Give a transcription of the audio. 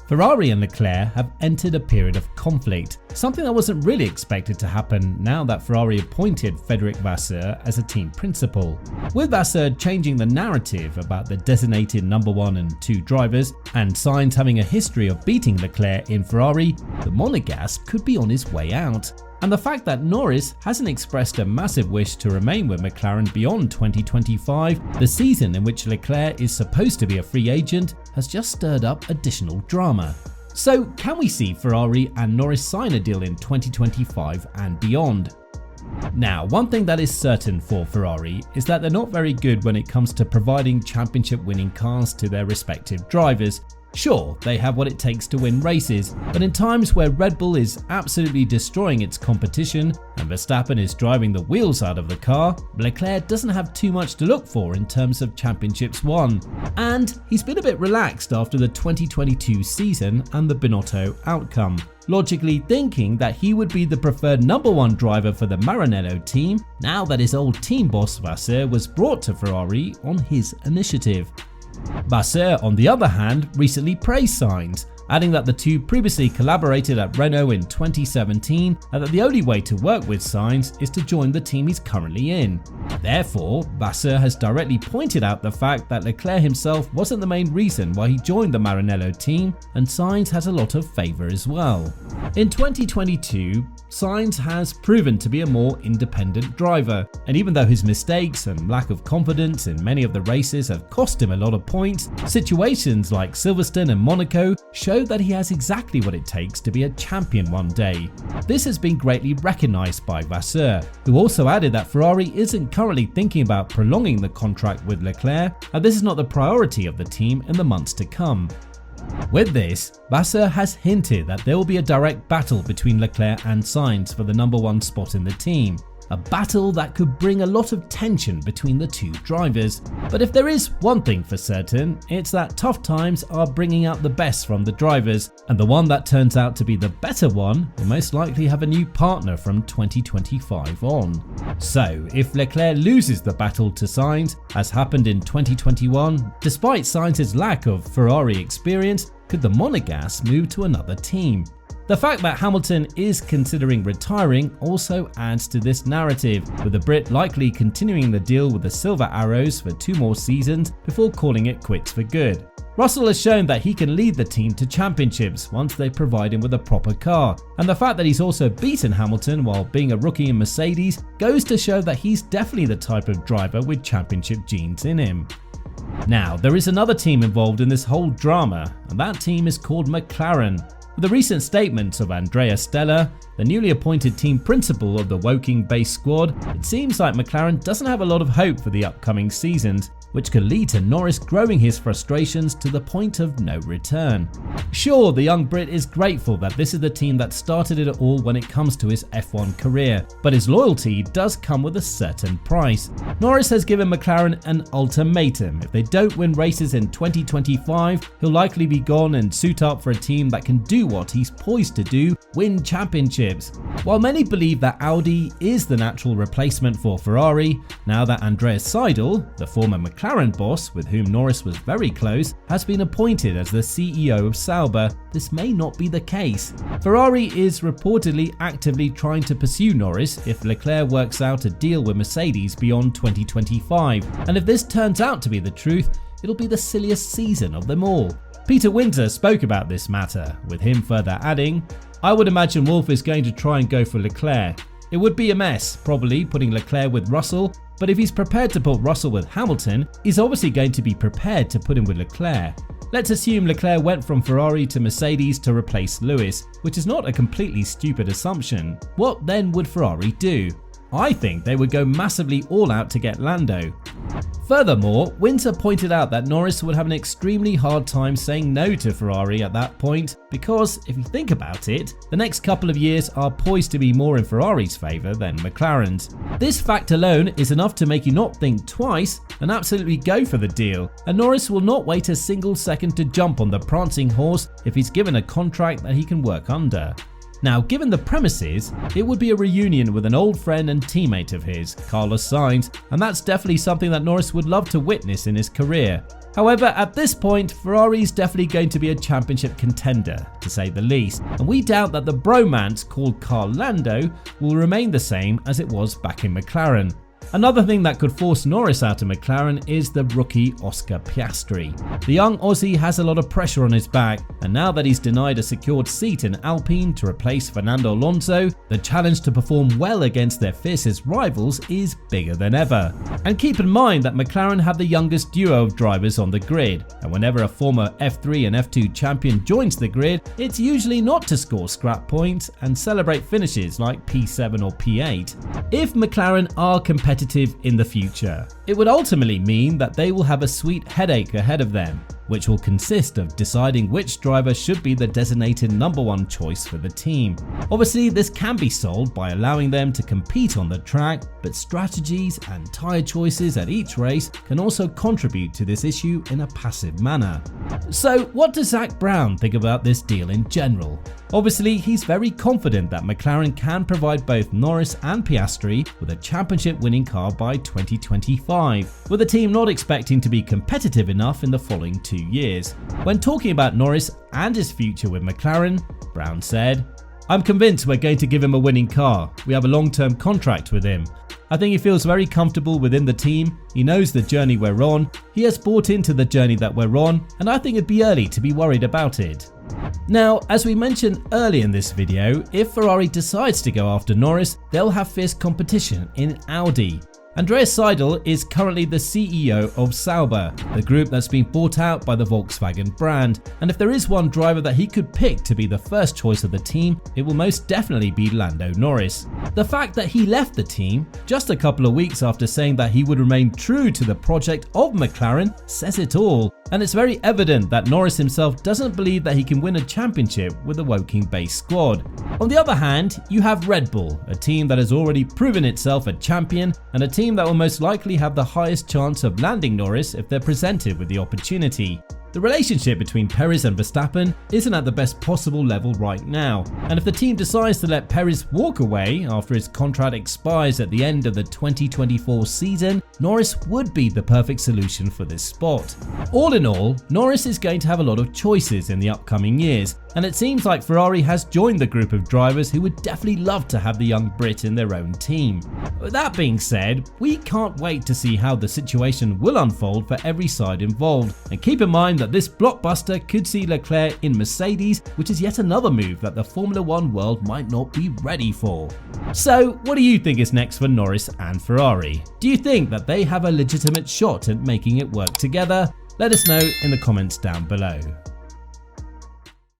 Ferrari and Leclerc have entered a period of conflict, something that wasn't really expected to happen now that Ferrari appointed Frédéric Vasseur as a team principal. With Vasseur changing the narrative about the designated number 1 and 2 drivers, and Sainz having a history of beating Leclerc in Ferrari, the Monegasque could be on his way out. And the fact that Norris hasn't expressed a massive wish to remain with McLaren beyond 2025, the season in which Leclerc is supposed to be a free agent, has just stirred up additional drama. So can we see Ferrari and Norris sign a deal in 2025 and beyond? Now, one thing that is certain for Ferrari is that they're not very good when it comes to providing championship winning cars to their respective drivers. Sure, they have what it takes to win races, but in times where Red Bull is absolutely destroying its competition and Verstappen is driving the wheels out of the car, Leclerc doesn't have too much to look for in terms of championships won. And he's been a bit relaxed after the 2022 season and the Binotto outcome, logically thinking that he would be the preferred number 1 driver for the Maranello team now that his old team boss Vasseur was brought to Ferrari on his initiative. Vasseur, on the other hand, recently praised Sainz, adding that the two previously collaborated at Renault in 2017 and that the only way to work with Sainz is to join the team he's currently in. Therefore, Vasseur has directly pointed out the fact that Leclerc himself wasn't the main reason why he joined the Maranello team, and Sainz has a lot of favour as well. In 2022, Sainz has proven to be a more independent driver, and even though his mistakes and lack of confidence in many of the races have cost him a lot of points, situations like Silverstone and Monaco show that he has exactly what it takes to be a champion one day. This has been greatly recognised by Vasseur, who also added that Ferrari isn't currently thinking about prolonging the contract with Leclerc, and this is not the priority of the team in the months to come. With this, Vasseur has hinted that there will be a direct battle between Leclerc and Sainz for the number 1 spot in the team. A battle that could bring a lot of tension between the two drivers. But if there is one thing for certain, it's that tough times are bringing out the best from the drivers, and the one that turns out to be the better one will most likely have a new partner from 2025 on. So, if Leclerc loses the battle to Sainz, as happened in 2021, despite Sainz's lack of Ferrari experience, could the Monegasque move to another team? The fact that Hamilton is considering retiring also adds to this narrative, with the Brit likely continuing the deal with the Silver Arrows for 2 more seasons before calling it quits for good. Russell has shown that he can lead the team to championships once they provide him with a proper car, and the fact that he's also beaten Hamilton while being a rookie in Mercedes goes to show that he's definitely the type of driver with championship genes in him. Now, there is another team involved in this whole drama, and that team is called McLaren. With the recent statements of Andrea Stella, the newly appointed team principal of the Woking-based squad, it seems like McLaren doesn't have a lot of hope for the upcoming seasons, which could lead to Norris growing his frustrations to the point of no return. Sure, the young Brit is grateful that this is the team that started it all when it comes to his F1 career, but his loyalty does come with a certain price. Norris has given McLaren an ultimatum. If they don't win races in 2025, he'll likely be gone and suit up for a team that can do what he's poised to do, win championships. While many believe that Audi is the natural replacement for Ferrari, now that Andreas Seidel, the former McLaren boss with whom Norris was very close, has been appointed as the CEO of Sauber, this may not be the case. Ferrari is reportedly actively trying to pursue Norris if Leclerc works out a deal with Mercedes beyond 2025, and if this turns out to be the truth, it'll be the silliest season of them all. Peter Winter spoke about this matter, with him further adding, "I would imagine Wolff is going to try and go for Leclerc. It would be a mess, probably putting Leclerc with Russell, but if he's prepared to put Russell with Hamilton, he's obviously going to be prepared to put him with Leclerc. Let's assume Leclerc went from Ferrari to Mercedes to replace Lewis, which is not a completely stupid assumption. What then would Ferrari do? I think they would go massively all out to get Lando." Furthermore, Winter pointed out that Norris would have an extremely hard time saying no to Ferrari at that point because, if you think about it, the next couple of years are poised to be more in Ferrari's favour than McLaren's. This fact alone is enough to make you not think twice and absolutely go for the deal, and Norris will not wait a single second to jump on the prancing horse if he's given a contract that he can work under. Now, given the premises, it would be a reunion with an old friend and teammate of his, Carlos Sainz, and that's definitely something that Norris would love to witness in his career. However, at this point, Ferrari is definitely going to be a championship contender, to say the least, and we doubt that the bromance called Carl Lando will remain the same as it was back in McLaren. Another thing that could force Norris out of McLaren is the rookie Oscar Piastri. The young Aussie has a lot of pressure on his back, and now that he's denied a secured seat in Alpine to replace Fernando Alonso, the challenge to perform well against their fiercest rivals is bigger than ever. And keep in mind that McLaren have the youngest duo of drivers on the grid, and whenever a former F3 and F2 champion joins the grid, it's usually not to score scrap points and celebrate finishes like P7 or P8. If McLaren are competitive in the future, it would ultimately mean that they will have a sweet headache ahead of them, which will consist of deciding which driver should be the designated number one choice for the team. Obviously, this can be solved by allowing them to compete on the track, but strategies and tyre choices at each race can also contribute to this issue in a passive manner. So what does Zak Brown think about this deal in general? Obviously, he's very confident that McLaren can provide both Norris and Piastri with a championship winning car by 2025, with the team not expecting to be competitive enough in the following 2 years. When talking about Norris and his future with McLaren, Brown said, "I'm convinced we're going to give him a winning car. We have a long-term contract with him. I think he feels very comfortable within the team. He knows the journey we're on. He has bought into the journey that we're on, and I think it'd be early to be worried about it." Now, as we mentioned earlier in this video, if Ferrari decides to go after Norris, they'll have fierce competition in Audi. Andreas Seidel is currently the CEO of Sauber, the group that's been bought out by the Volkswagen brand, and if there is one driver that he could pick to be the first choice of the team, it will most definitely be Lando Norris. The fact that he left the team just a couple of weeks after saying that he would remain true to the project of McLaren says it all, and it's very evident that Norris himself doesn't believe that he can win a championship with a Woking-based squad. On the other hand, you have Red Bull, a team that has already proven itself a champion and a team that will most likely have the highest chance of landing Norris if they're presented with the opportunity. The relationship between Perez and Verstappen isn't at the best possible level right now, and if the team decides to let Perez walk away after his contract expires at the end of the 2024 season, Norris would be the perfect solution for this spot. All in all, Norris is going to have a lot of choices in the upcoming years, and it seems like Ferrari has joined the group of drivers who would definitely love to have the young Brit in their own team. With that being said, we can't wait to see how the situation will unfold for every side involved, and keep in mind that this blockbuster could see Leclerc in Mercedes, which is yet another move that the Formula One world might not be ready for. So what do you think is next for Norris and Ferrari? Do you think that they have a legitimate shot at making it work together? Let us know in the comments down below.